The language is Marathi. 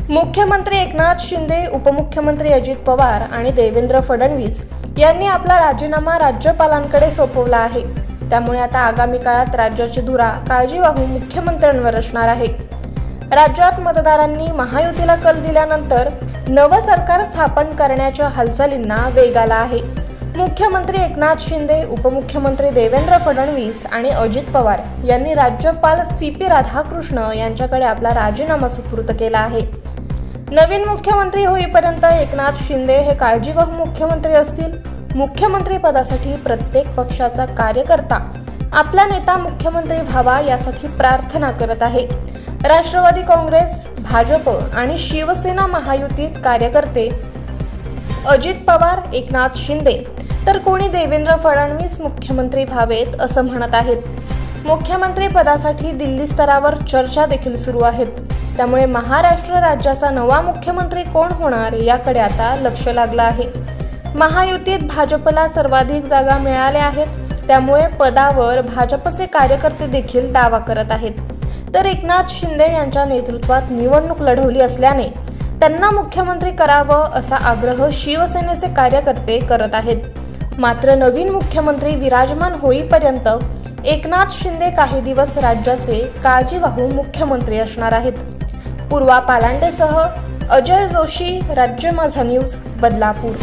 मुख्यमंत्री एकनाथ शिंदे, उपमुख्यमंत्री अजित पवार आणि देवेंद्र फडणवीस यांनी आपला राजीनामा राज्यपालांकडे सोपवला आहे। त्यामुळे आता आगामी काळात राज्याची धुरा काळजीवाहू मुख्यमंत्र्यांवर असणार आहे। राज्यात मतदारांनी महायुतीला कल दिल्यानंतर नवं सरकार स्थापन करण्याच्या हालचालींना वेग आला आहे। मुख्यमंत्री एकनाथ शिंदे, उपमुख्यमंत्री देवेंद्र फडणवीस आणि अजित पवार यांनी राज्यपाल CP राधाकृष्ण यांच्याकडे आपला राजीनामा सुपूर्द केला आहे। नवीन मुख्यमंत्री होईपर्यंत एकनाथ शिंदे हे काळजीवाहू मुख्यमंत्री असतील। मुख्यमंत्री पदासाठी प्रत्येक पक्षाचा कार्यकर्ता आपला नेता मुख्यमंत्री व्हावा यासाठी प्रार्थना करत आहे। राष्ट्रवादी काँग्रेस, भाजप आणि शिवसेना महायुतीत कार्यकर्ते अजित पवार, एकनाथ शिंदे तर कोणी देवेंद्र फडणवीस मुख्यमंत्री व्हावेत असं म्हणत आहेत। मुख्यमंत्री पदासाठी दिल्ली स्तरावर चर्चा देखील सुरू आहेत। त्यामुळे महाराष्ट्र राज्याचा नवा मुख्यमंत्री कोण होणार याकडे आता लक्ष लागलं आहे। महायुतीत भाजपला सर्वाधिक जागा मिळाल्या आहेत। त्यामुळे पदावर भाजपचे कार्यकर्ते देखील दावा करत आहेत। तर एकनाथ शिंदे यांच्या नेतृत्वात निवडणूक लढवली असल्याने त्यांना मुख्यमंत्री करावं असा आग्रह शिवसेनेचे कार्यकर्ते करत आहेत। मात्र नवीन मुख्यमंत्री विराजमान होईपर्यंत एकनाथ शिंदे काही दिवस राज्याचे काळजीवाहू मुख्यमंत्री असणार आहेत। पूर्वा पालांडेसह अजय जोशी, राज्य माझा न्यूज, बदलापूर।